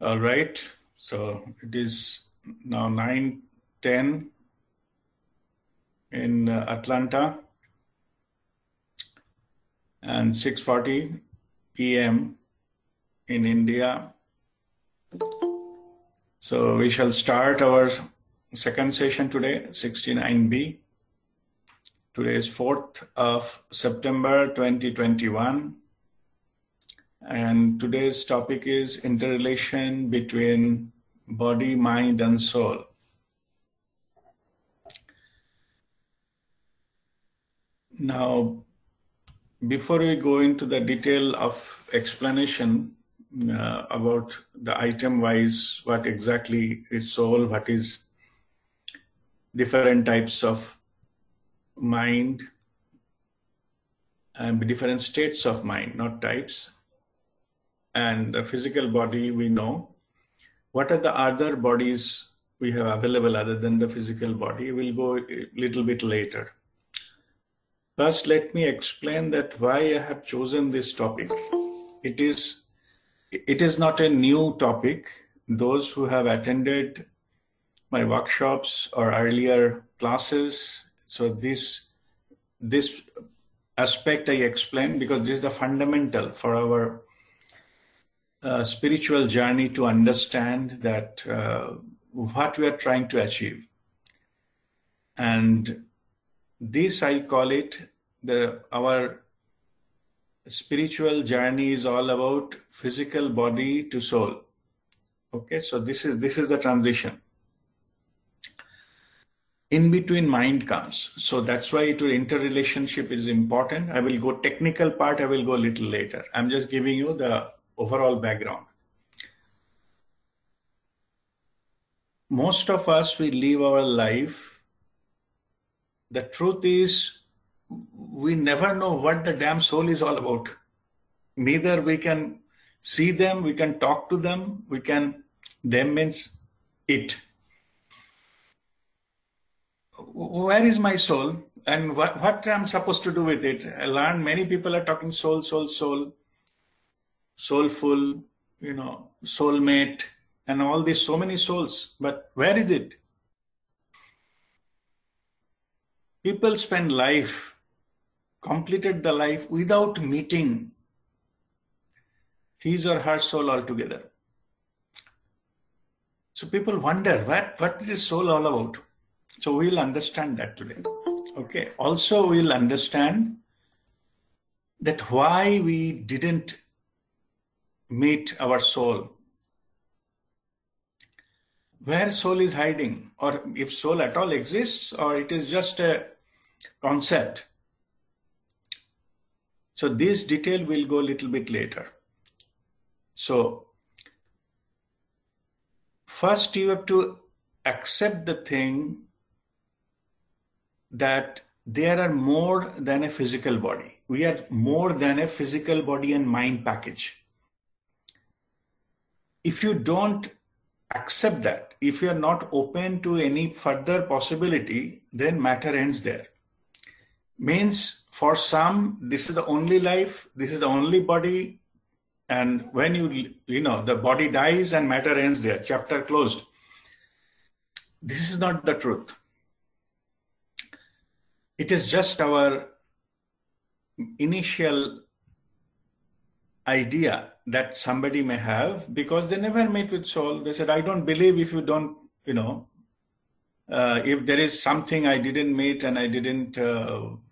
All right, so it is now 9:10 in Atlanta and 6:40 p.m. in India. So we shall start our second session today, 69B. Today is 4th of September 2021. And today's topic is interrelation between body, mind, and soul. Now, before we go into the detail of explanation about the item-wise, what exactly is soul, what is different types of mind, and different states of mind, not types, and the physical body we know. What are the other bodies we have available other than the physical body? We'll go a little bit later. First, let me explain that why I have chosen this topic. It is not a new topic. Those who have attended my workshops or earlier classes, so this aspect I explain because this is the fundamental for our spiritual journey to understand that what we are trying to achieve. And this, I call it, our spiritual journey is all about physical body to soul. Okay, so this is the transition. In between mind comes. So that's why interrelationship is important. I will go technical part, I will go a little later. I'm just giving you the overall background. Most of us, we live our life. The truth is, we never know what the damn soul is all about. Neither we can see them, we can talk to them, them means it. Where is my soul? And what I'm supposed to do with it? I learned many people are talking soul, soul, soul, soulful, soulmate, and all these, so many souls. But where is it? People spend completed the life without meeting his or her soul altogether. So people wonder, what is this soul all about? So we'll understand that today. Okay. Also, we'll understand that why we didn't meet our soul. Where soul is hiding, or if soul at all exists, or it is just a concept. So this detail will go a little bit later. So first you have to accept the thing that there are more than a physical body. We are more than a physical body and mind package. If you don't accept that, if you are not open to any further possibility, then matter ends there. Means for some, this is the only life, this is the only body, and when the body dies and matter ends there, chapter closed. This is not the truth. It is just our initial idea that somebody may have because they never met with soul. They said, I don't believe if you don't, if there is something I didn't meet and I didn't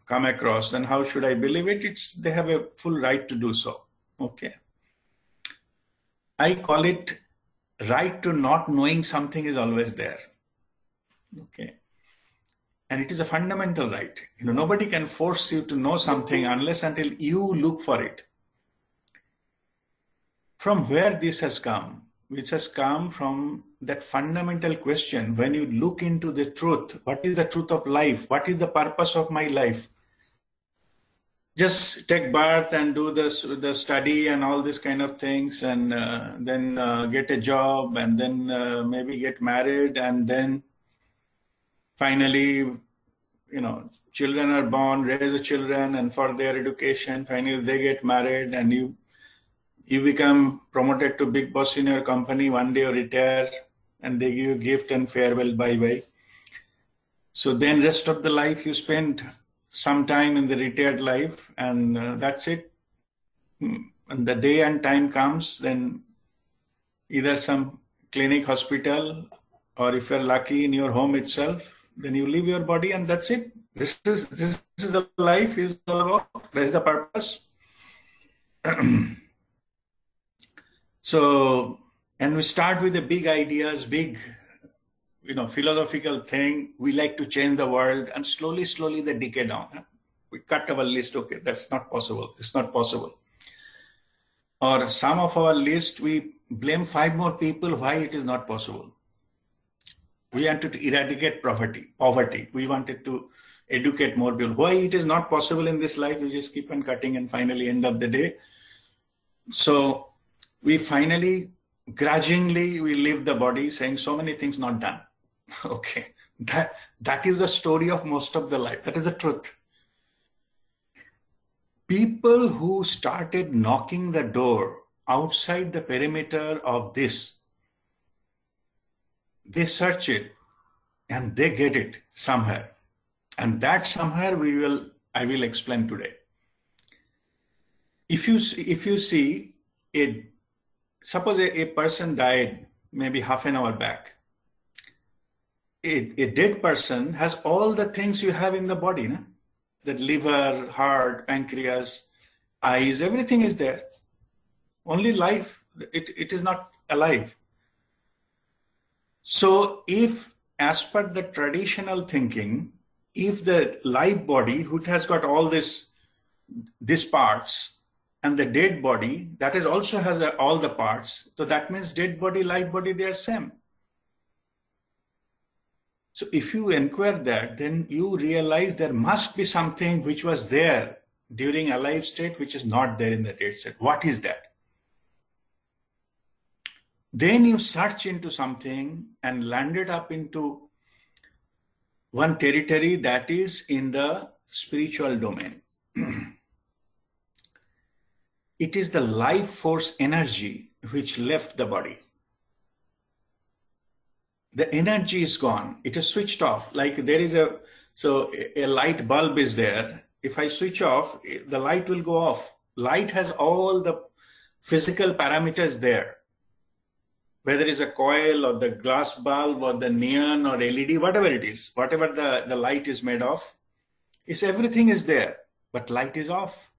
come across, then how should I believe it? They have a full right to do so. Okay. I call it right to not knowing something is always there. Okay. And it is a fundamental right. Nobody can force you to know something unless until you look for it. From where this has come? Which has come from that fundamental question. When you look into the truth, what is the truth of life? What is the purpose of my life? Just take birth and do the study and all these kind of things, and then get a job, and then maybe get married, and then finally, children are born, raise the children, and for their education, finally they get married, and You become promoted to big boss in your company, one day you retire and they give you gift and farewell, bye-bye. So then rest of the life you spend some time in the retired life, and that's it. And the day and time comes, then either some clinic, hospital, or if you're lucky in your home itself, then you leave your body and that's it. This is the life is all about. That's the purpose. So, and we start with the big ideas, big, philosophical thing. We like to change the world, and slowly they decay down. Huh? We cut our list. Okay, that's not possible. It's not possible. Or some of our list, we blame 5 more people why it is not possible. We wanted to eradicate poverty. We wanted to educate more people. Why it is not possible in this life, we just keep on cutting, and finally end of the day. So we finally, grudgingly, we leave the body saying so many things not done. Okay, that is the story of most of the life. That is the truth. People who started knocking the door outside the perimeter of this, they search it and they get it somewhere. And that somewhere I will explain today. If you see, suppose a person died maybe half an hour back. A dead person has all the things you have in the body, no? The liver, heart, pancreas, eyes, everything is there. Only life, it is not alive. So if, as per the traditional thinking, if the live body, which has got all these parts, and the dead body, that is also has all the parts, so that means dead body, live body, they are same. So if you inquire that, then you realize there must be something which was there during a live state, which is not there in the dead state. What is that? Then you search into something and landed up into one territory that is in the spiritual domain. It is the life force energy which left the body. The energy is gone. It is switched off. Like there is a light bulb is there. If I switch off, the light will go off. Light has all the physical parameters there. Whether it's a coil or the glass bulb or the neon or LED, whatever it is, whatever the light is made of, everything is there, but light is off.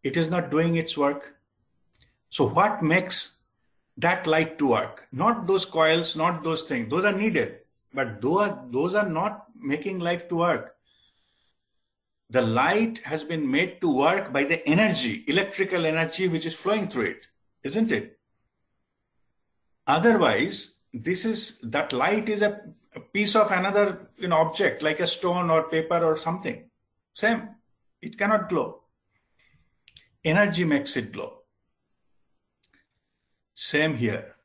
It is not doing its work. So what makes that light to work? Not those coils, not those things. Those are needed, but those are not making life to work. The light has been made to work by the energy, electrical energy, which is flowing through it, isn't it? Otherwise, that light is a piece of another object, like a stone or paper or something. Same. It cannot glow. Energy makes it glow. Same here.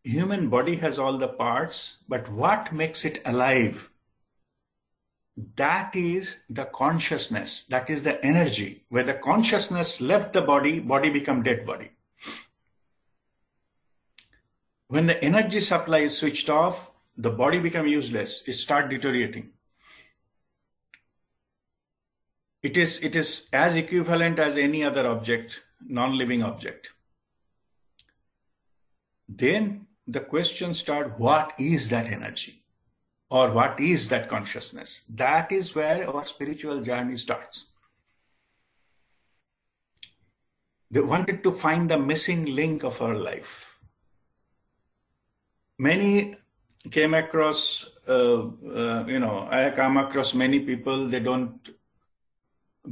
Human body has all the parts, but what makes it alive? That is the consciousness. That is the energy. Where the consciousness left the body, body become dead body. When the energy supply is switched off, the body becomes useless. It starts deteriorating. It is as equivalent as any other object, non-living object. Then the question starts, what is that energy? Or what is that consciousness? That is where our spiritual journey starts. They wanted to find the missing link of our life. Many came across, I come across many people, they don't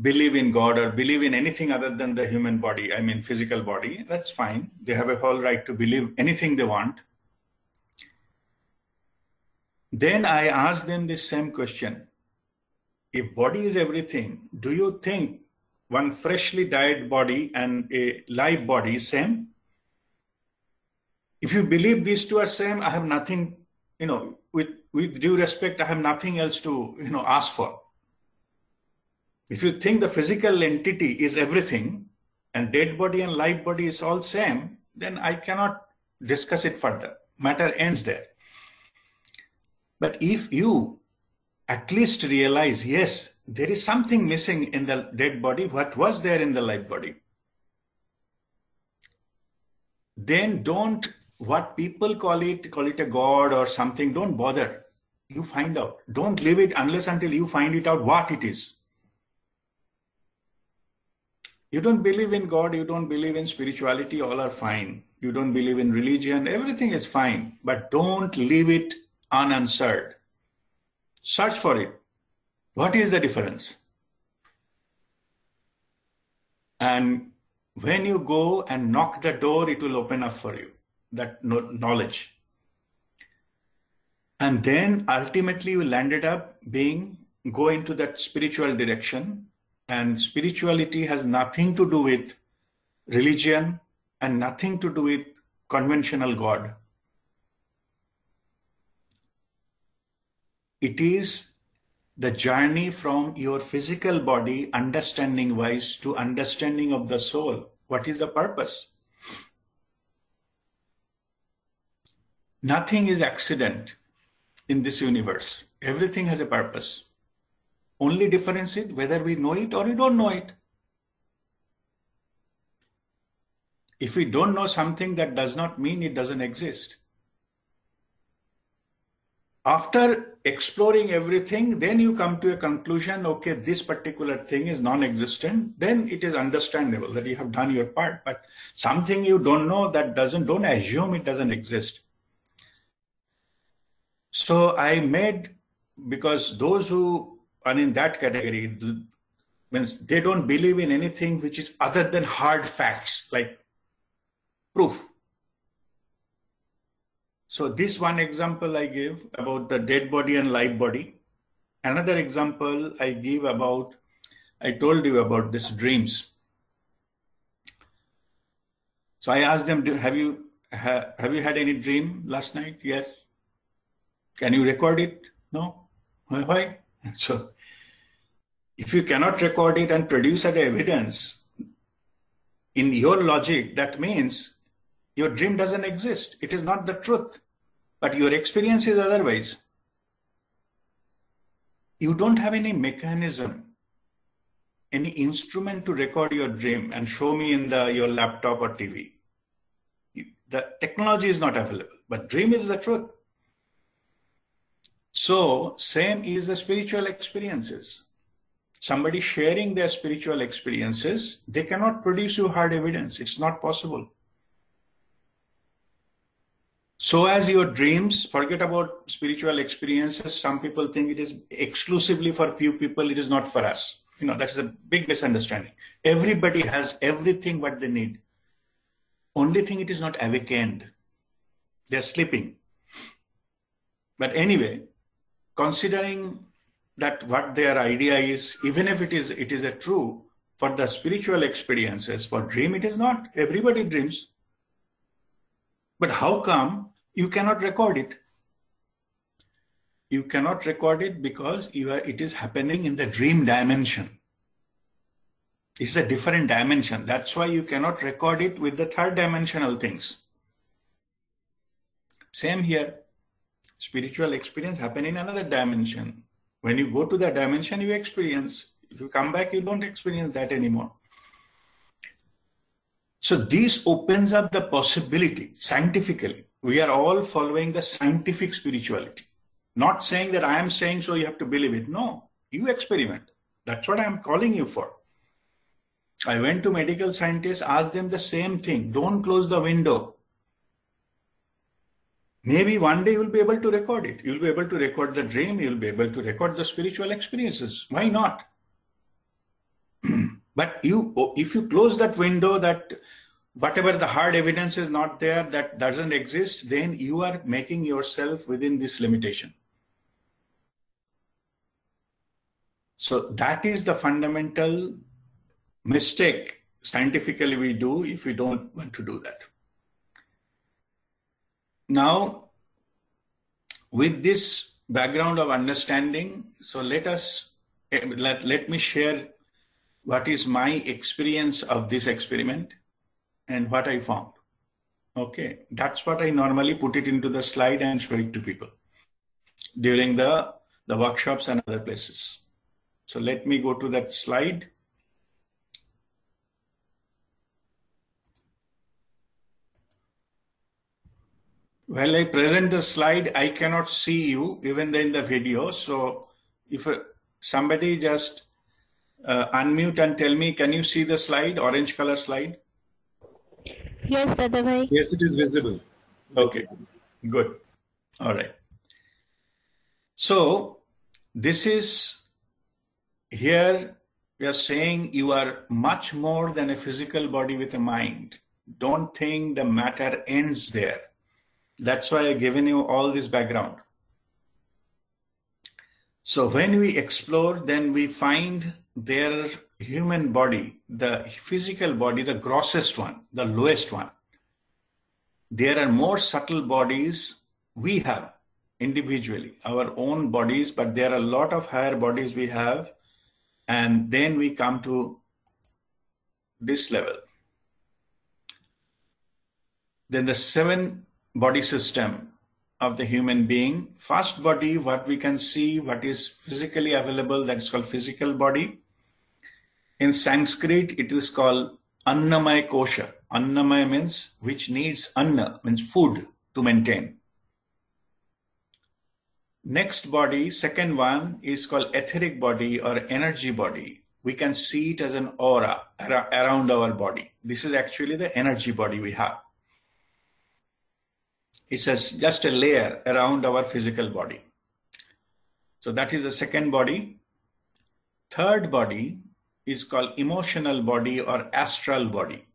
believe in God or believe in anything other than the human body, I mean physical body. That's fine. They have a whole right to believe anything they want. Then I ask them this same question. If body is everything, do you think one freshly dyed body and a live body is same? If you believe these two are same, I have nothing, with due respect, I have nothing else to, ask for. If you think the physical entity is everything and dead body and live body is all same, then I cannot discuss it further. Matter ends there. But if you at least realize, yes, there is something missing in the dead body, what was there in the live body, then don't, what people call it a god or something, don't bother. You find out. Don't leave it unless until you find it out what it is. You don't believe in God, you don't believe in spirituality, all are fine. You don't believe in religion, everything is fine. But don't leave it unanswered. Search for it. What is the difference? And when you go and knock the door, it will open up for you, that knowledge. And then ultimately you landed up go into that spiritual direction. And spirituality has nothing to do with religion and nothing to do with conventional God. It is the journey from your physical body, understanding wise, to understanding of the soul. What is the purpose? Nothing is accident in this universe. Everything has a purpose. Only difference is whether we know it or we don't know it. If we don't know something, that does not mean it doesn't exist. After exploring everything, then you come to a conclusion, okay, this particular thing is non-existent, then it is understandable that you have done your part. But something you don't know, don't assume it doesn't exist. So I made, because those who are in that category, means they don't believe in anything which is other than hard facts, like proof. So this one example I give about the dead body and live body. Another example I give about, I told you about this dreams. So I asked them, have you had any dream last night? Yes. Can you record it? No. Why? So if you cannot record it and produce an evidence, in your logic, that means your dream doesn't exist. It is not the truth. But your experience is otherwise. You don't have any mechanism, any instrument to record your dream and show me in your laptop or TV. The technology is not available, but dream is the truth. So same is the spiritual experiences. Somebody sharing their spiritual experiences, they cannot produce you hard evidence. It's not possible. So as your dreams, forget about spiritual experiences. Some people think it is exclusively for few people. It is not for us. That's a big misunderstanding. Everybody has everything what they need. Only thing, it is not awakened. They're sleeping. But anyway, considering that what their idea is, even if it is a true, for the spiritual experiences, for dream it is not. Everybody dreams. But how come you cannot record it? You cannot record it because it is happening in the dream dimension. It's a different dimension. That's why you cannot record it with the third dimensional things. Same here. Spiritual experience happen in another dimension. When you go to that dimension, you experience. If you come back, you don't experience that anymore. So this opens up the possibility scientifically. We are all following the scientific spirituality. Not saying that I am saying so you have to believe it. No, you experiment. That's what I am calling you for. I went to medical scientists, asked them the same thing. Don't close the window. Maybe one day you'll be able to record it. You'll be able to record the dream. You'll be able to record the spiritual experiences. Why not? But if you close that window, that whatever the hard evidence is not there, that doesn't exist, then you are making yourself within this limitation. So that is the fundamental mistake scientifically we do if we don't want to do that. Now, with this background of understanding, so let me share what is my experience of this experiment and what I found. Okay, that's what I normally put it into the slide and show it to people during the workshops and other places. So let me go to that slide. While I present the slide, I cannot see you even in the video. So if somebody just unmute and tell me, can you see the slide, orange color slide? Yes, Dadabhai. Yes, it is visible. Okay, good. All right. So this is, here we are saying you are much more than a physical body with a mind. Don't think the matter ends there. That's why I've given you all this background. So when we explore, then we find their human body, the physical body, the grossest one, the lowest one. There are more subtle bodies we have individually, our own bodies, but there are a lot of higher bodies we have. And then we come to this level. Then the 7 body system of the human being. First body, what we can see, what is physically available, that's called physical body. In Sanskrit, it is called Annamaya Kosha. Annamaya means which needs anna, means food to maintain. Next body, second one, is called etheric body or energy body. We can see it as an aura around our body. This is actually the energy body we have. It's just a layer around our physical body. So that is the second body. Third body is called emotional body or astral body.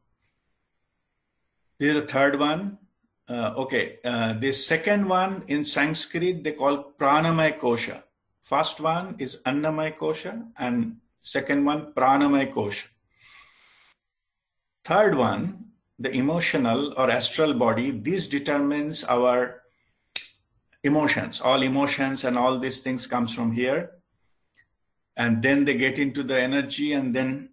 This is the third one. This second one in Sanskrit, they call Pranamaya Kosha. First one is Annamaya Kosha and second one Pranamaya Kosha. Third one, the emotional or astral body, this determines our emotions. All emotions and all these things comes from here. And then they get into the energy and then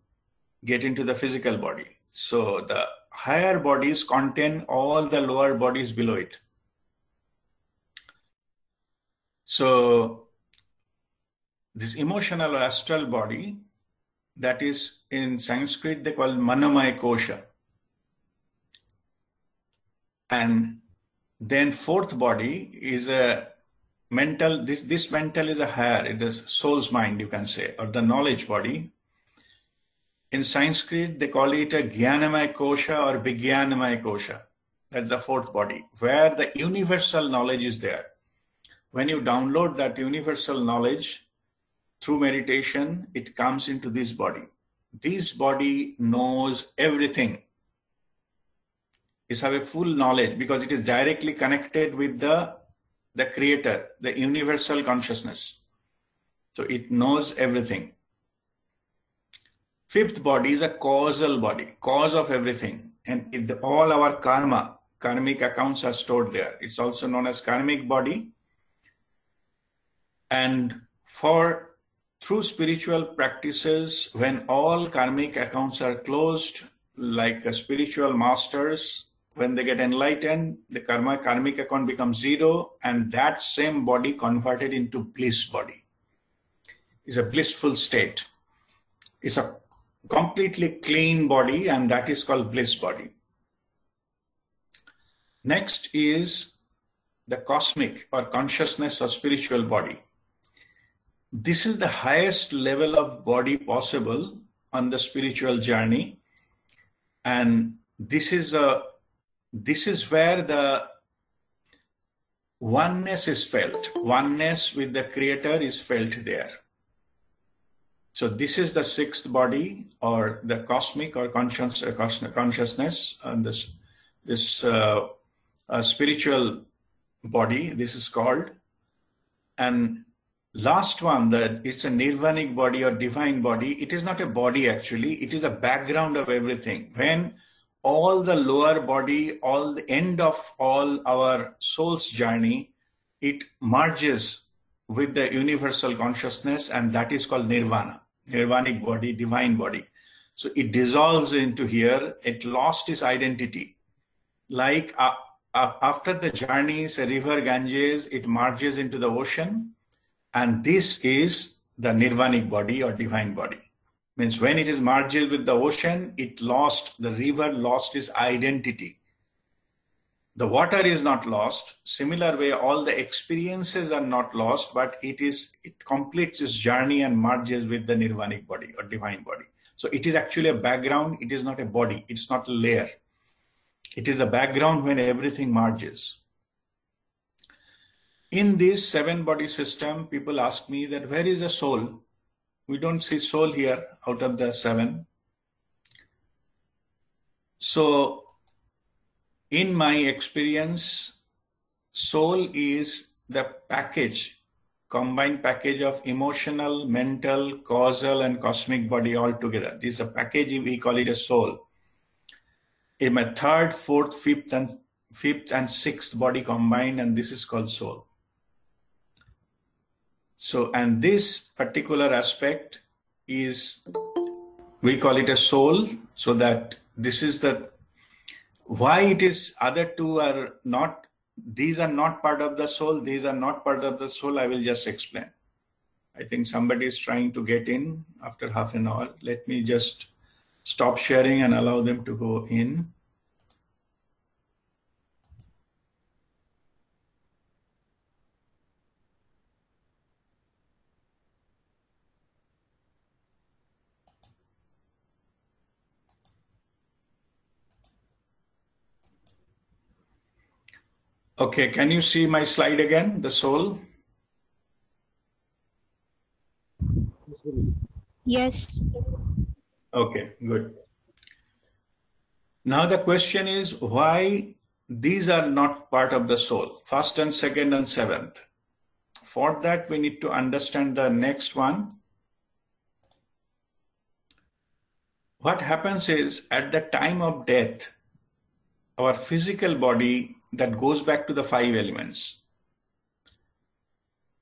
get into the physical body. So the higher bodies contain all the lower bodies below it. So this emotional or astral body, that is in Sanskrit, they call Manamaya Kosha. And then fourth body is a mental, this mental is a higher, it is soul's mind, you can say, or the knowledge body. In Sanskrit, they call it a Jnanamaya Kosha or Vijnanamaya Kosha. That's the fourth body, where the universal knowledge is there. When you download that universal knowledge through meditation, it comes into this body. This body knows everything. It has a full knowledge because it is directly connected with the creator, the universal consciousness. So it knows everything. Fifth body is a causal body, cause of everything. And all our karmic accounts are stored there. It's also known as karmic body. And through spiritual practices, when all karmic accounts are closed, like spiritual masters, when they get enlightened, the karmic account becomes 0, and that same body converted into bliss body. It's a blissful state. It's a completely clean body, and that is called bliss body. Next is the cosmic or consciousness or spiritual body. This is the highest level of body possible on the spiritual journey. And this is where the oneness is felt. Oneness with the creator is felt there. So this is the sixth body, or the cosmic or consciousness, and this spiritual body, this is called. And last one, that it's a nirvanic body or divine body. It is not a body actually, it is a background of everything. When all the lower body, all the end of all our soul's journey, it merges with the universal consciousness, and that is called nirvana. nirvanic body, divine body. So it dissolves into here. It lost its identity. Like after the journeys, a river Ganges, it merges into the ocean. And this is the nirvanic body or divine body. Means when it is merged with the ocean, the river lost its identity. The water is not lost. Similar way, all the experiences are not lost, but it completes its journey and merges with the nirvanic body or divine body. So it is actually a background. It is not a body. It's not a layer. It is a background when everything merges. In this 7-body system, people ask me that where is the soul? We don't see soul here out of the 7. So in my experience, soul is the combined package of emotional, mental, causal, and cosmic body all together. This is a package, we call it a soul. In my 3rd, 4th, 5th, and 6th body combined, and this is called soul. So, and this particular aspect is, we call it a soul, so that this is why it is other two are not, these are not part of the soul, these are not part of the soul, I will just explain. I think somebody is trying to get in after half an hour. Let me just stop sharing and allow them to go in. Okay, can you see my slide again, the soul? Yes. Okay, good. Now the question is why these are not part of the soul, 1st and 2nd and 7th. For that, we need to understand the next one. What happens is at the time of death, our physical body that goes back to the 5 elements.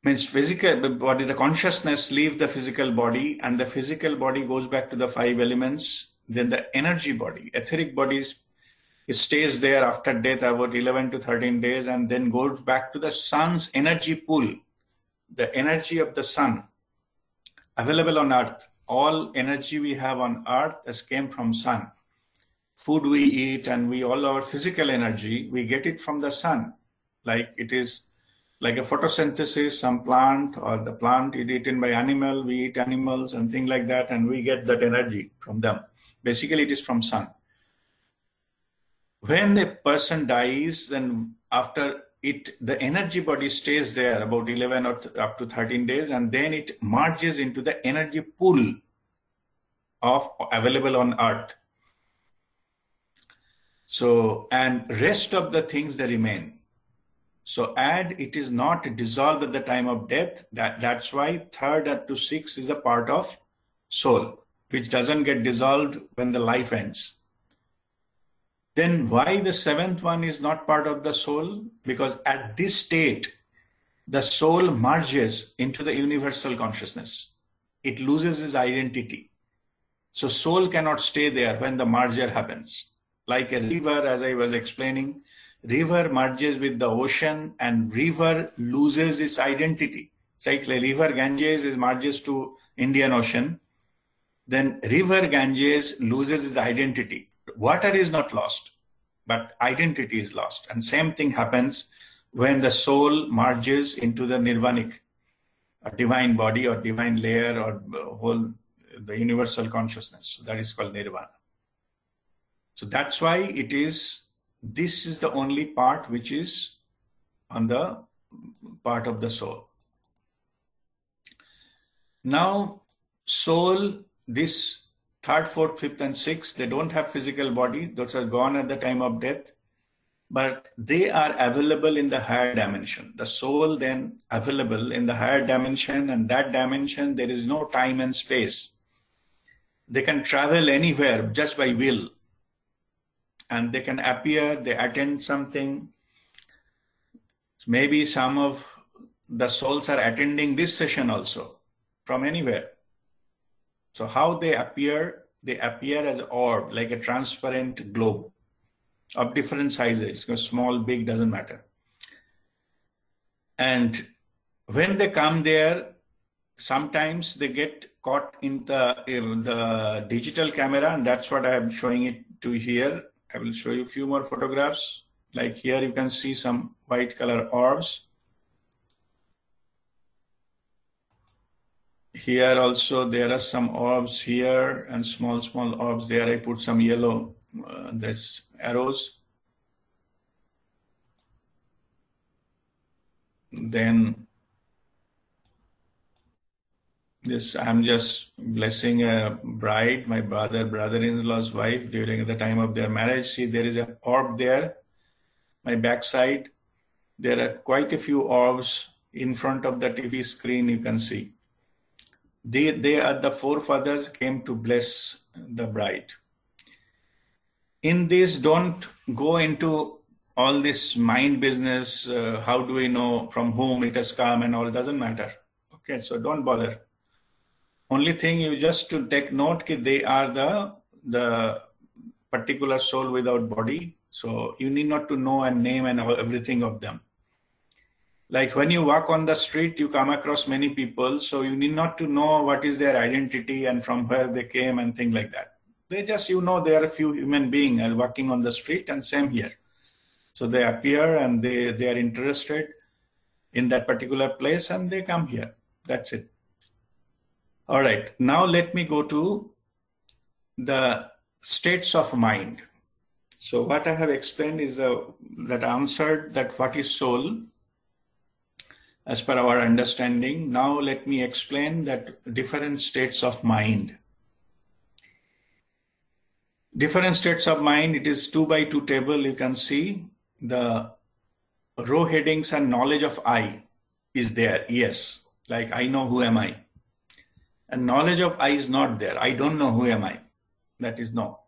Means physical body, the consciousness leaves the physical body and the physical body goes back to the 5 elements. Then the energy body, etheric bodies, it stays there after death about 11 to 13 days and then goes back to the sun's energy pool, the energy of the sun available on earth. All energy we have on earth has came from sun. Food we eat and all our physical energy, we get it from the sun. Like it is like a photosynthesis, some plant or the plant is eaten by animal, we eat animals and things like that, and we get that energy from them. Basically, it is from sun. When a person dies, then after it, the energy body stays there about 11 or up to 13 days, and then it merges into the energy pool of available on earth. So, and rest of the things they remain. So, it is not dissolved at the time of death. That's why 3rd up to 6th is a part of soul, which doesn't get dissolved when the life ends. Then why the 7th one is not part of the soul? Because at this state, the soul merges into the universal consciousness. It loses its identity. So soul cannot stay there when the merger happens. Like a river, as I was explaining, river merges with the ocean and river loses its identity. It's like the river Ganges merges to Indian Ocean. Then river Ganges loses its identity. Water is not lost, but identity is lost. And same thing happens when the soul merges into the nirvanic, a divine body or divine layer or the universal consciousness. That is called nirvana. So that's why this is the only part which is on the part of the soul. Now, soul, this 3rd, 4th, 5th, and 6th, they don't have physical body. Those are gone at the time of death, but they are available in the higher dimension. The soul then available in the higher dimension, and that dimension, there is no time and space. They can travel anywhere just by will. And they can appear, they attend something. Maybe some of the souls are attending this session also from anywhere. So how they appear? They appear as orb, like a transparent globe of different sizes, small, big, doesn't matter. And when they come there, sometimes they get caught in the digital camera, and that's what I'm showing it to here. I will show you a few more photographs. Like here, you can see some white color orbs. Here also, there are some orbs here and small orbs there. I put some yellow, there's arrows. Then this, I'm just blessing a bride, my brother-in-law's wife during the time of their marriage. See, there is an orb there, my backside. There are quite a few orbs in front of the TV screen, you can see. They are the forefathers came to bless the bride. In this, don't go into all this mind business. How do we know from whom it has come and all? Doesn't matter. Okay, so don't bother. Only thing you just to take note that they are the particular soul without body. So you need not to know and name and everything of them. Like when you walk on the street, you come across many people. So you need not to know what is their identity and from where they came and things like that. They just, they are a few human beings are walking on the street, and same here. So they appear and they are interested in that particular place and they come here. That's it. All right. Now let me go to the states of mind. So what I have explained is that answered that what is soul as per our understanding. Now let me explain that different states of mind. Different states of mind, it is 2x2 table. You can see the row headings and knowledge of I is there. Yes, like I know who am I. And knowledge of I is not there. I don't know who am I. That is no.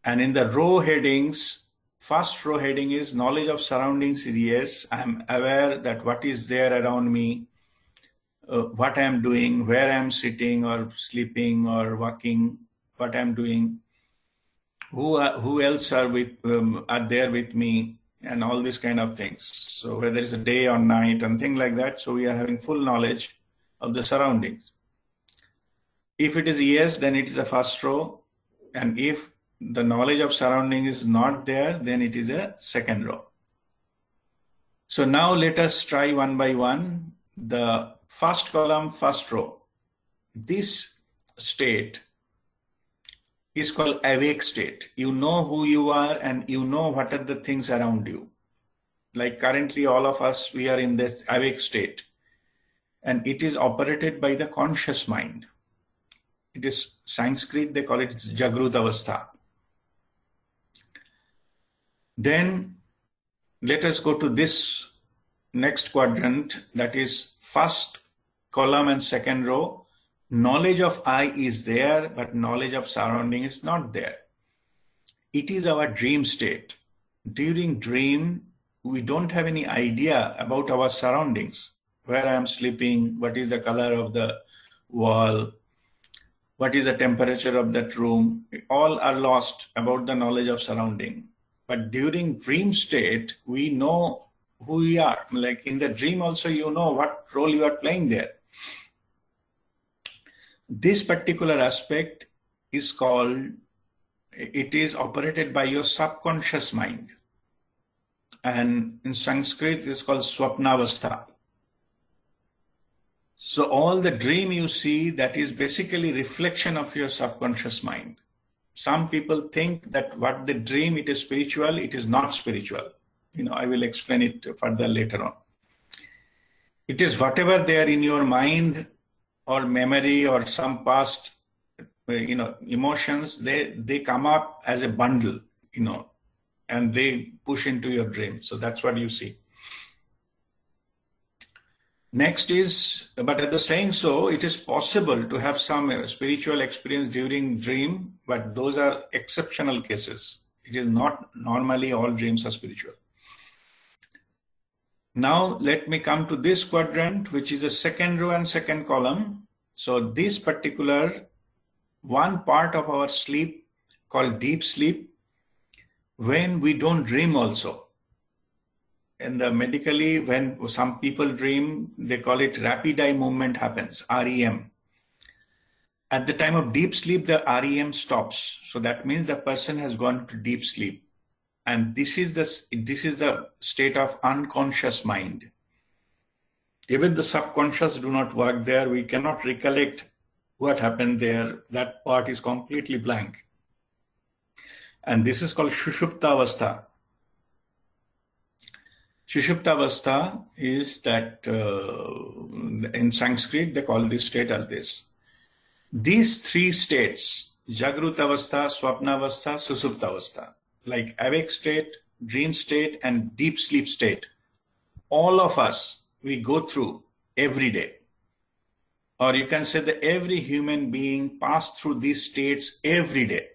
And in the row headings, first row heading is knowledge of surroundings is yes. I am aware that what is there around me, what I am doing, where I am sitting or sleeping or walking, what I am doing, who else are there with me, and all these kind of things. So whether it's a day or night and things like that. So we are having full knowledge of the surroundings. If it is yes, then it is the first row. And if the knowledge of surrounding is not there, then it is a second row. So now let us try one by one. The first column, first row. This state is called awake state. You know who you are and you know what are the things around you. Like currently all of us, we are in this awake state. And it is operated by the conscious mind. It is Sanskrit, they call it Jagrutavastha. Then let us go to this next quadrant, that is first column and second row. Knowledge of I is there, but knowledge of surrounding is not there. It is our dream state. During dream, we don't have any idea about our surroundings. Where I am sleeping, what is the color of the wall, what is the temperature of that room. All are lost about the knowledge of surrounding. But during dream state, we know who we are. Like in the dream also, you know what role you are playing there. This particular aspect is called, it is operated by your subconscious mind. And in Sanskrit, it is called Swapnavastha. So all the dream you see, that is basically reflection of your subconscious mind. Some people think that what they dream, it is spiritual. It is not spiritual. I will explain it further later on. It is whatever there in your mind or memory or some past, emotions, they come up as a bundle, and they push into your dream. So that's what you see. Next is, but at the saying so, it is possible to have some spiritual experience during dream, but those are exceptional cases. It is not normally all dreams are spiritual. Now let me come to this quadrant, which is a second row and second column. So this particular one part of our sleep called deep sleep, when we don't dream also. And medically, when some people dream, they call it rapid eye movement happens, REM. At the time of deep sleep, the REM stops. So that means the person has gone to deep sleep. And this is the state of unconscious mind. Even the subconscious do not work there. We cannot recollect what happened there. That part is completely blank. And this is called Sushuptavastha. Sushuptavastha is that, in Sanskrit, they call this state as this. These three states, Jagrutavastha, Swapnavastha, Susuptavastha, like awake state, dream state, and deep sleep state, all of us, we go through every day. Or you can say that every human being passes through these states every day.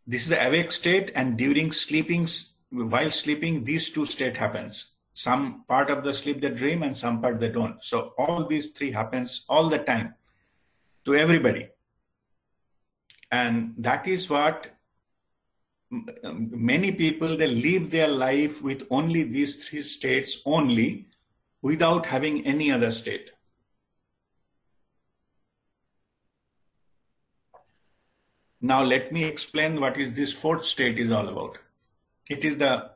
This is the awake state, and during sleeping, while sleeping, these two states happens. Some part of the sleep they dream and some part they don't. So all these three happens all the time to everybody. And that is what many people, they live their life with only these three states only, without having any other state. Now let me explain what is this fourth state is all about. It is the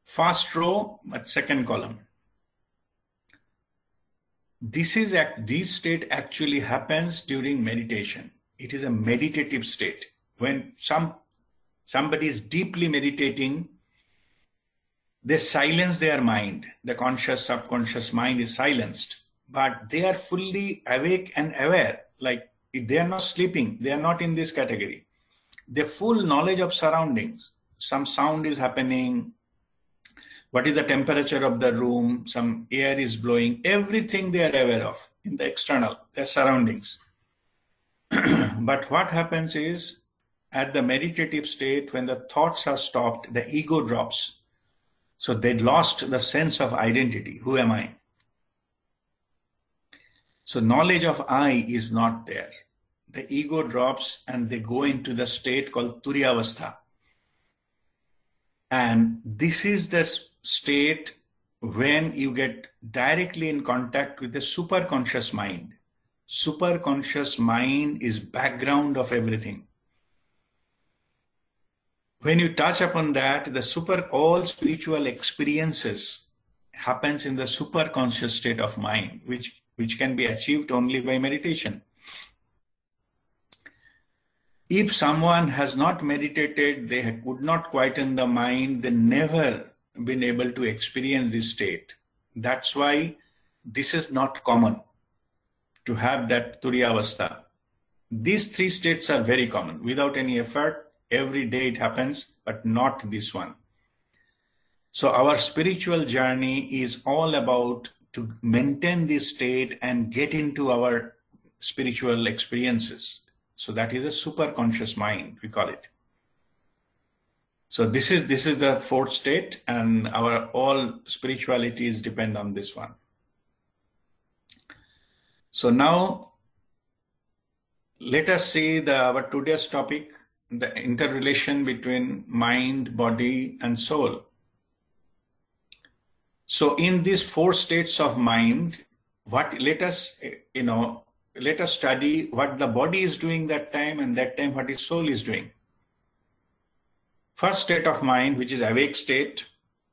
first row but second column. This state actually happens during meditation. It is a meditative state. When somebody is deeply meditating, they silence their mind. The conscious, subconscious mind is silenced, but they are fully awake and aware. Like they are not sleeping. They are not in this category. The full knowledge of surroundings. Some sound is happening. What is the temperature of the room? Some air is blowing. Everything they are aware of in the external, their surroundings. But what happens is, at the meditative state, when the thoughts are stopped, the ego drops. So they lost the sense of identity. Who am I? So knowledge of I is not there. The ego drops and they go into the state called Turyavastha. And this is the state when you get directly in contact with the superconscious mind. Superconscious mind is background of everything. When you touch upon that, all spiritual experiences happens in the superconscious state of mind, which can be achieved only by meditation. If someone has not meditated, they could not quieten the mind, they never been able to experience this state. That's why this is not common to have that Turyavastha. These three states are very common. Without any effort, every day it happens, but not this one. So our spiritual journey is all about to maintain this state and get into our spiritual experiences. So that is a superconscious mind, we call it. So this is the fourth state, and our all spiritualities depend on this one. So now let us see our today's topic, the interrelation between mind, body, and soul. So in these four states of mind, let us study what the body is doing that time, and that time what his soul is doing. First state of mind, which is awake state,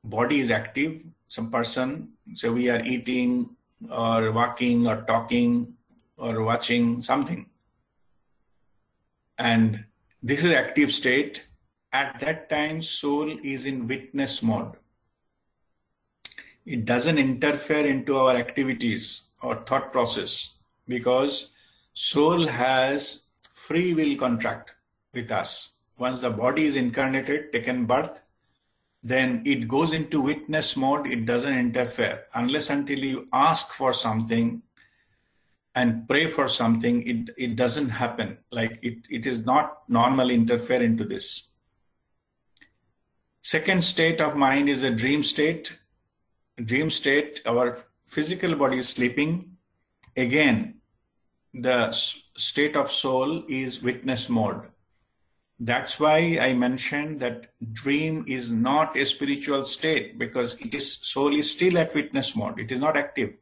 body is active. Some person, so we are eating or walking or talking or watching something. And this is active state. At that time, soul is in witness mode. It doesn't interfere into our activities or thought process, because soul has free will contract with us. Once the body is incarnated, taken birth, then it goes into witness mode. It doesn't interfere unless until you ask for something and pray for something. It doesn't happen. Like it is not normally interfere into this. Second state of mind is a dream state. Dream state, our physical body is sleeping. Again, the state of soul is witness mode. That's why I mentioned that dream is not a spiritual state, because it is soul is still at witness mode. It is not active.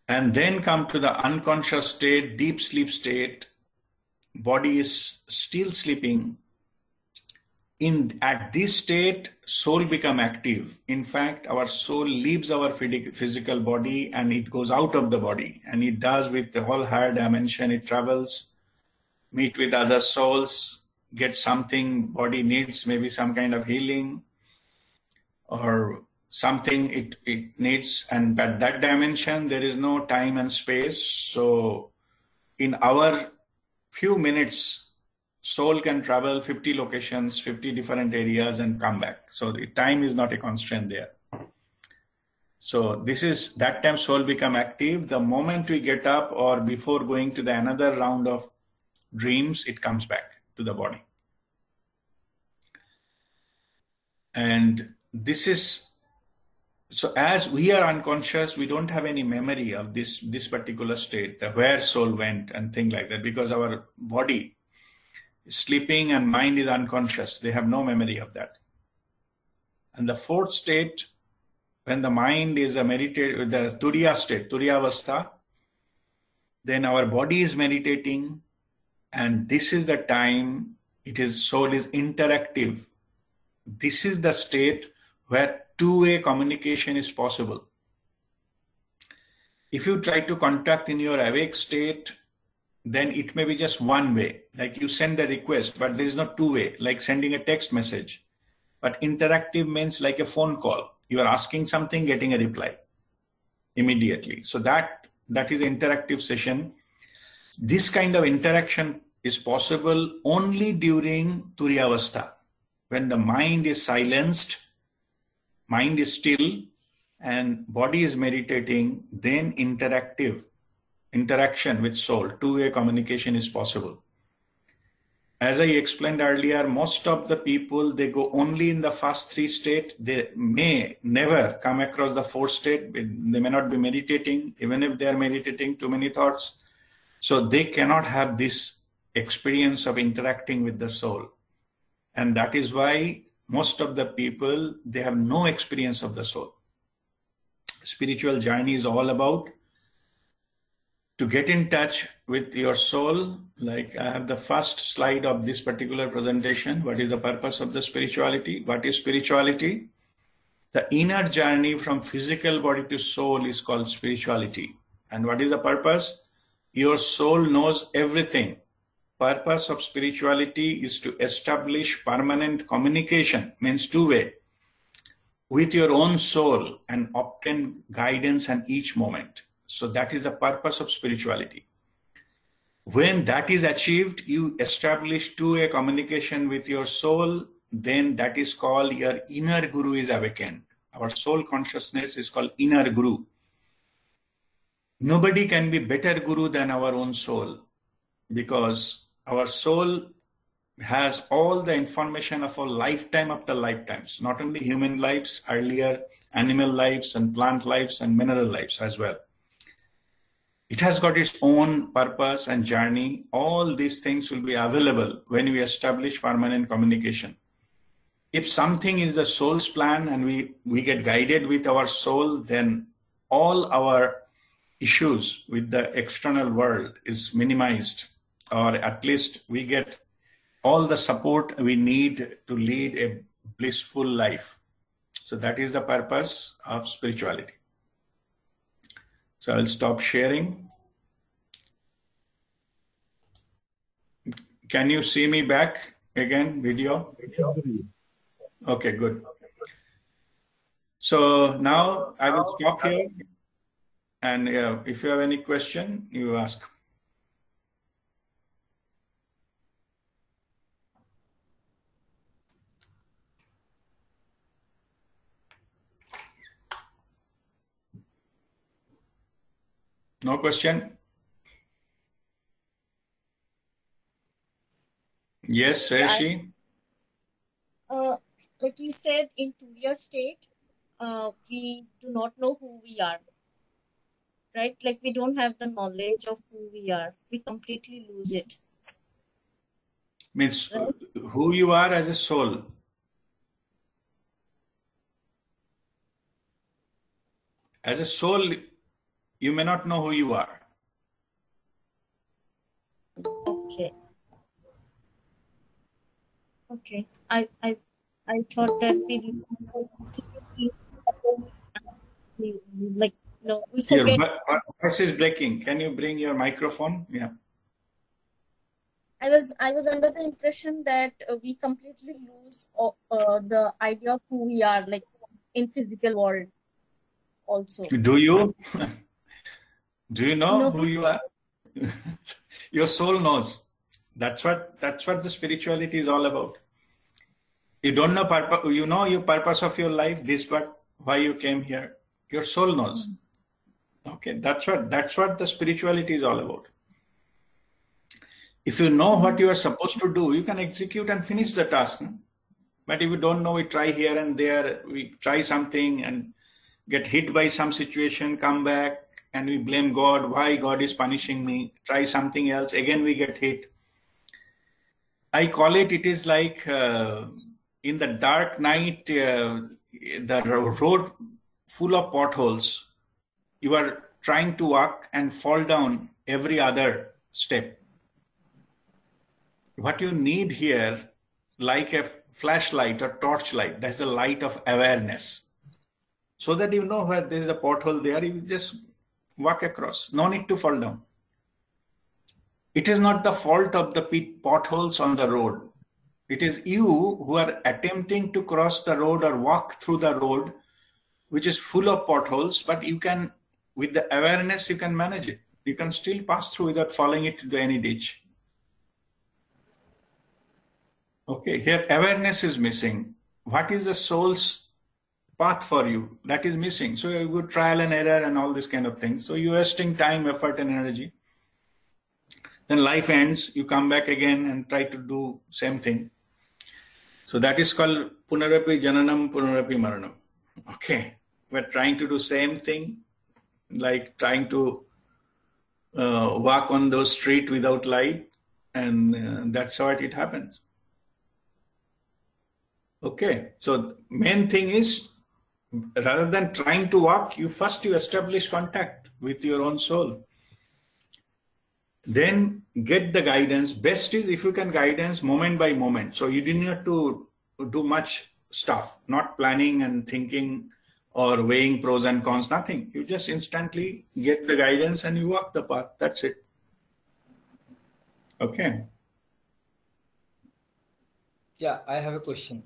And then come to the unconscious state, deep sleep state. Body is still sleeping. At this state, soul become active. In fact, our soul leaves our physical body and it goes out of the body. And it does with the whole higher dimension. It travels, meet with other souls, get something body needs, maybe some kind of healing or something it needs. And at that dimension, there is no time and space. So in our few minutes, soul can travel 50 locations, 50 different areas and come back. So the time is not a constraint there. So this is that time soul become active. The moment we get up or before going to the another round of dreams, it comes back to the body. And this is, so as we are unconscious, we don't have any memory of this particular state, where soul went and things like that, because our body is sleeping and mind is unconscious. They have no memory of that. And the fourth state, when the mind is a meditative, the Turiya state, Turiyavastha, then our body is meditating, and this is the time soul is interactive. This is the state where two-way communication is possible. If you try to contact in your awake state, then it may be just one way, like you send a request, but there is no two-way, like sending a text message. But interactive means like a phone call. You are asking something, getting a reply immediately. So that is an interactive session. This kind of interaction is possible only during Turiyavastha, when the mind is silenced, mind is still, and body is meditating. Then interaction with soul, two-way communication is possible. As I explained earlier, most of the people, they go only in the first three states. They may never come across the fourth state. They may not be meditating, even if they are meditating too many thoughts. So they cannot have this experience of interacting with the soul. And that is why most of the people, they have no experience of the soul. Spiritual journey is all about to get in touch with your soul. Like I have the first slide of this particular presentation. What is the purpose of the spirituality? What is spirituality? The inner journey from physical body to soul is called spirituality. And what is the purpose? Your soul knows everything. Purpose of spirituality is to establish permanent communication, means two-way, with your own soul and obtain guidance in each moment. So that is the purpose of spirituality. When that is achieved, you establish two-way communication with your soul, then that is called your inner guru is awakened. Our soul consciousness is called inner guru. Nobody can be better guru than our own soul, because our soul has all the information of a lifetime after lifetimes, not only human lives, earlier animal lives and plant lives and mineral lives as well. It has got its own purpose and journey. All these things will be available when we establish permanent communication. If something is the soul's plan and we get guided with our soul, then all our issues with the external world is minimized, or at least we get all the support we need to lead a blissful life. So that is the purpose of spirituality. So I'll stop sharing. Can you see me back again, video? Okay, good. So now I will stop here. And if you have any question, you ask. No question? Yes, Rishi? Like you said, in Turiya state, we do not know who we are. right? Like we don't have the knowledge of who we are. We completely lose it. Means Right? who you are as a soul. As a soul, you may not know who you are. Okay. Okay. I thought that we like no, we Your forget. voice is breaking. Can you bring your microphone? Yeah. I was under the impression that we completely lose the idea of who we are, like in physical world also. Do you? Do you know No, who you are? Your soul knows. That's what the spirituality is all about. You don't know purpose. You know your purpose of your life. This what why you came here. Your soul knows. Okay, that's what the spirituality is all about. If you know what you are supposed to do, you can execute and finish the task. No? But if you don't know, we try here and there. We try something and get hit by some situation, come back, and we blame God. Why God is punishing me? Try something else. Again, we get hit. I call it. It is like in the dark night, the road full of potholes. You are trying to walk and fall down every other step. What you need here, like a flashlight or torchlight, that's the light of awareness. So that you know where there is a pothole there, you just walk across. No need to fall down. It is not the fault of the potholes on the road. It is you who are attempting to cross the road or walk through the road, which is full of potholes, but you can, with the awareness, you can manage it. You can still pass through without falling into any ditch. Okay, here awareness is missing. What is the soul's path for you? That is missing. So you go trial and error and all this kind of things. So you're wasting time, effort, and energy. Then life ends, you come back again and try to do same thing. So that is called punarapi jananam, punarapi maranam. Okay, we're trying to do same thing, like trying to walk on those street without light, and that's how it happens. Okay, so main thing is, rather than trying to walk, you establish contact with your own soul. Then get the guidance. Best is if you can guidance moment by moment. So you didn't have to do much stuff, not planning and thinking or weighing pros and cons, nothing. You just instantly get the guidance and you walk the path. That's it. Okay. Yeah, I have a question.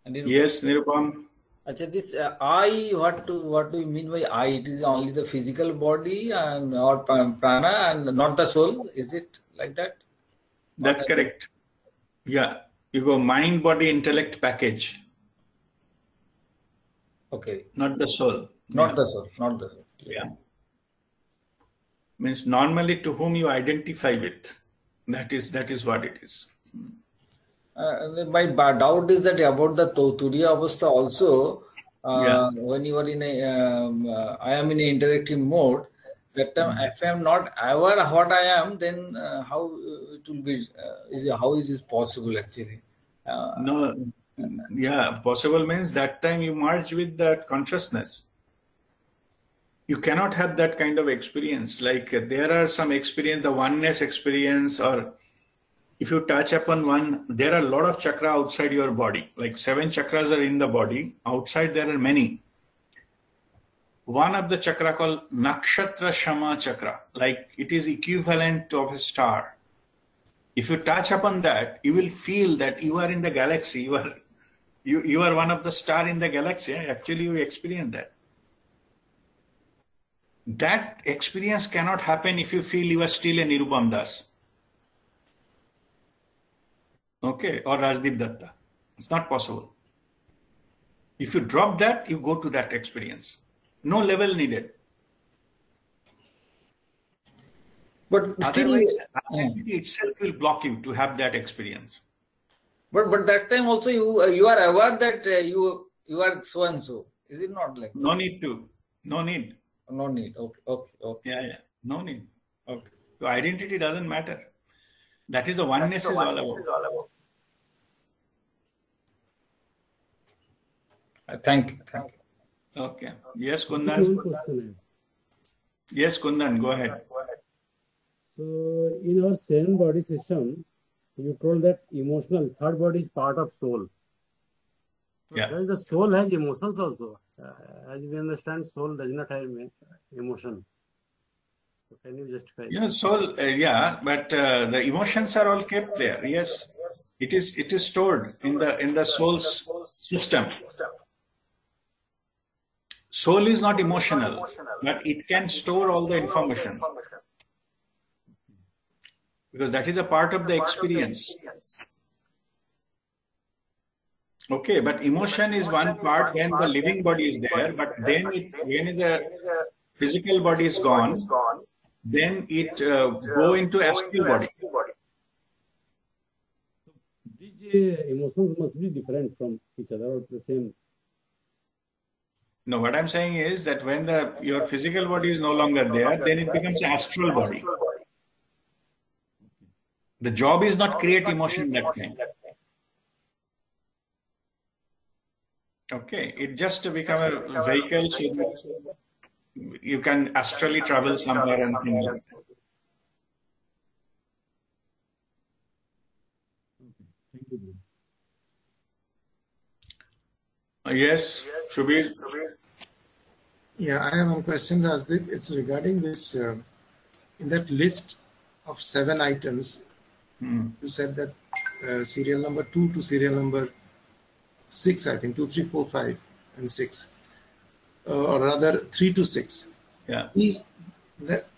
Yes, Nirupam. Achha, this I, what do you mean by I? It is only the physical body and or prana and not the soul. Is it like that? That's correct. Yeah, you go mind, body, intellect package. Okay. Not the soul. Not the soul. Not the soul. Yeah. Means normally to whom you identify with. That is what it is. My doubt is that about the Turiya Avastha also, Yeah. when you are in I am in an interactive mode, that time if I am not aware of what I am, then how it will be, how is this possible actually? No, yeah, possible means that time you merge with that consciousness. You cannot have that kind of experience. Like there are some experience, the oneness experience, or if you touch upon one, there are a lot of chakra outside your body. Like 7 chakras are in the body. Outside there are many. One of the chakra called Nakshatra Shama chakra, like it is equivalent of a star. If you touch upon that, you will feel that you are in the galaxy. You are one of the star in the galaxy. Actually, you experience that. That experience cannot happen if you feel you are still a Nirupam Das. Okay, or Rajdeep Datta. It's not possible. If you drop that, you go to that experience. No level needed. But still, otherwise, identity itself will block you to have that experience. But that time also you are aware that you are so and so. Is it not like? No need to. No need. No need. Okay, okay, okay. Yeah, yeah. No need. Okay. So identity doesn't matter. That is the oneness is all about. Thank you. Thank you. Okay. Yes, One Kundan. question. Yes, Kundan, go ahead. So, in our seven body system, you told that emotional third body is part of soul. Yeah. Well, the soul has emotions also. As we understand, soul does not have emotion. So can you justify? Yeah, soul, yeah, but the emotions are all kept there. Yes, it is stored in the soul's system. Soul is not emotional, but it can store all the information because that is a part of the experience. Okay, but emotion is one part when the living body is there, but then when the physical body is gone, then it go into astral body. These emotions must be different from each other or the same. No, what I'm saying is that when your physical body is no longer there, then it becomes astral body. The job is not create emotion that time. Okay, it just become a vehicle so that you can astrally travel somewhere and things like that. Thank you. Yes, Shubir. Yeah, I have one question, Rajdeep. It's regarding this, in that list of 7 items, you said that serial number 2 to serial number 6, I think, 2, 3, 4, 5, and 6, or rather 3 to 6. Yeah.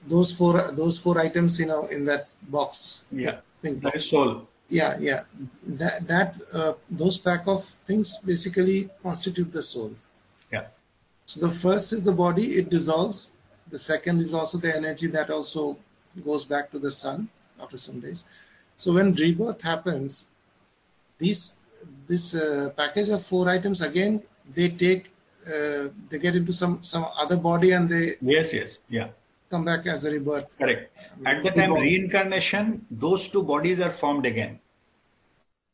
Those four items, in that box. Yeah. Pink That box. is soul. Yeah, yeah. Those pack of things basically constitute the soul. Yeah. So the first is the body, it dissolves. The second is also the energy that also goes back to the sun after some days. So when rebirth happens, this package of 4 items, again, they get into some other body and they Yes, yeah. come back as a rebirth. Correct. At the time reincarnation, those two bodies are formed again.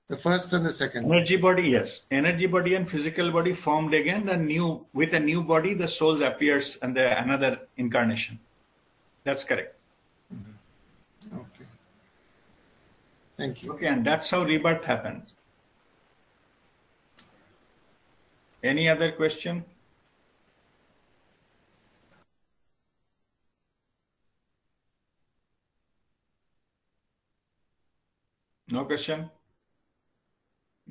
The first and the second. Energy body, yes. Energy body and physical body formed again. With a new body, the soul appears and another incarnation. That's correct. Okay. Thank you. Okay, and that's how rebirth happens. Any other question? No question?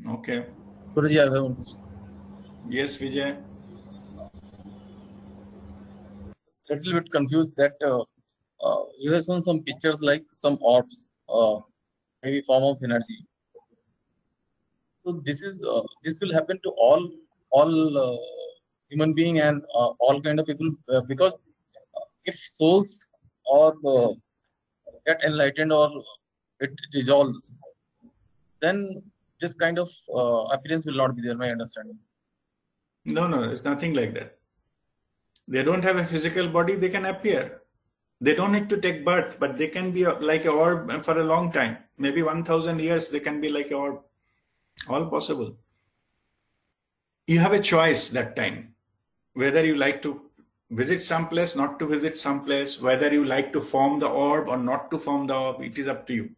Okay. Guruji, I have one question. Yes, Vijay. A little bit confused that you have shown some pictures like some orbs, maybe form of energy. So this will happen to all human being and all kind of people because if souls or get enlightened or it dissolves, then this kind of appearance will not be there. My understanding. No, it's nothing like that. They don't have a physical body, they can appear. They don't need to take birth, but they can be like an orb for a long time. Maybe 1,000 years, they can be like an orb. All possible. You have a choice that time, whether you like to visit some place, not to visit some place, whether you like to form the orb or not to form the orb, it is up to you.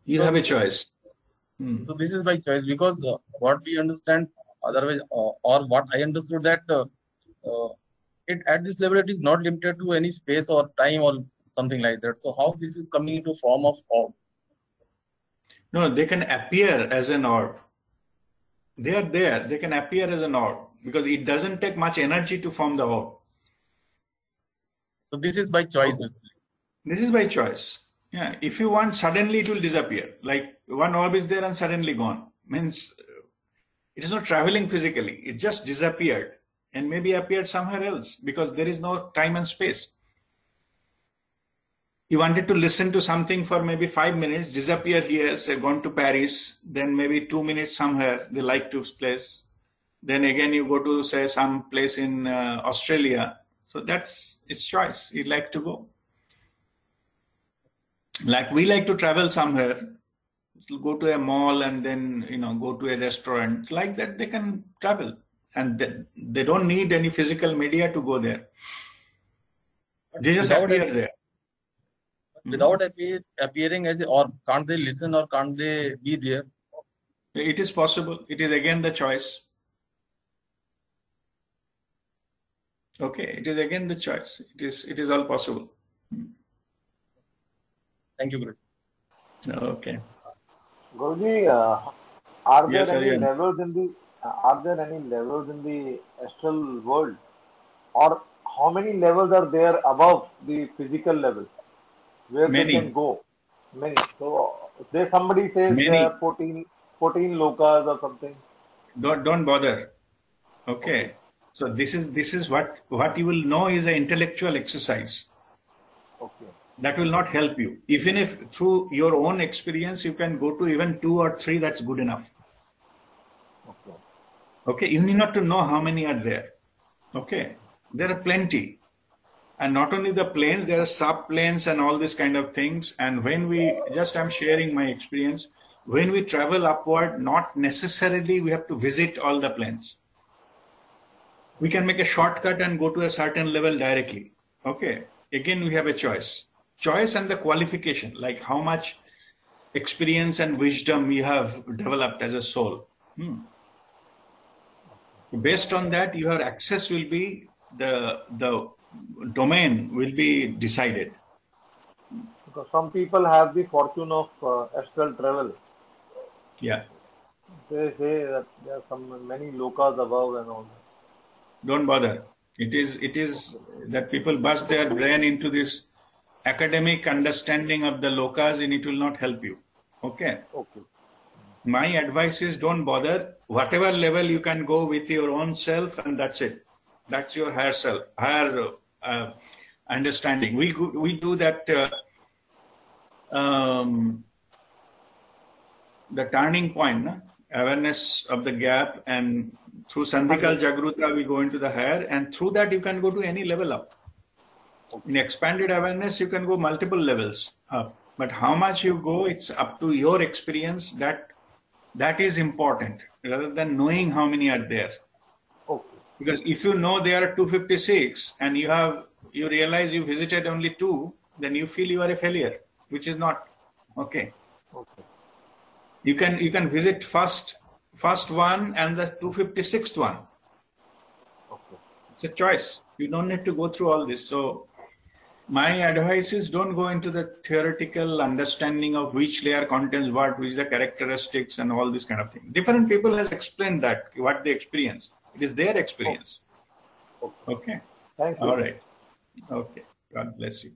You have a choice. So this is by choice because what we understand otherwise or what I understood that it at this level it is not limited to any space or time or something like that. So how this is coming into form of orb? No, they can appear as an orb. They are there. They can appear as an orb because it doesn't take much energy to form the orb. So this is by choice, basically. This is by choice. Yeah. If you want, suddenly it will disappear. Like one orb is there and suddenly gone. Means it is not traveling physically. It just disappeared and maybe appeared somewhere else because there is no time and space. You wanted to listen to something for maybe 5 minutes, disappear here, say gone to Paris, then maybe 2 minutes somewhere, they like to place. then again you go to say some place in Australia. So that's its choice. You'd like to go. Like we like to travel somewhere, go to a mall and then go to a restaurant. Like that they can travel, and they don't need any physical media to go there. They just appear there. Without appearing as a orb, can't they listen or can't they be there? It is possible. It is again the choice. Okay, it is again the choice. It is all possible. Thank you, Guru. Okay. Guruji, are Yes, there any Aryan. levels in the astral world, or how many levels are there above the physical level where they can Many, go? Many. So, if somebody says there many. are 14 lokas or something. Don't bother. Okay. Okay. So this is what you will know is an intellectual exercise. Okay. That will not help you. Even if through your own experience you can go to even 2 or 3, that's good enough. Okay. Okay, you need not to know how many are there. Okay, there are plenty. And not only the planes, there are sub-planes and all these kind of things. And when I'm sharing my experience, when we travel upward, not necessarily we have to visit all the planes. We can make a shortcut and go to a certain level directly. Okay, again we have a choice. Choice and the qualification, like how much experience and wisdom you have developed as a soul. Based on that, your access will be, the domain will be decided. Because some people have the fortune of astral travel. Yeah. They say that there are many lokas above and all that. Don't bother. It is that people bust their brain into this academic understanding of the lokas, and it will not help you. Okay. Okay. My advice is don't bother. Whatever level you can go with your own self, and that's it. That's your higher self, higher understanding. We do that. The turning point, awareness of the gap, and through Sandhikal Jagruta we go into the higher, and through that you can go to any level up. In expanded awareness you can go multiple levels up, but how much you go, it's up to your experience. That is important rather than knowing how many are there. Okay. Because if you know there are 256 and you realize you visited only 2, then you feel you are a failure, which is not okay. Okay. You can visit first one and the 256th one. Okay. It's a choice. You don't need to go through all this. So my advice is don't go into the theoretical understanding of which layer contains what, which the characteristics and all this kind of thing. Different people has explained that, what they experience. It is their experience. Okay. Okay. Thank you. All right. Okay. God bless you.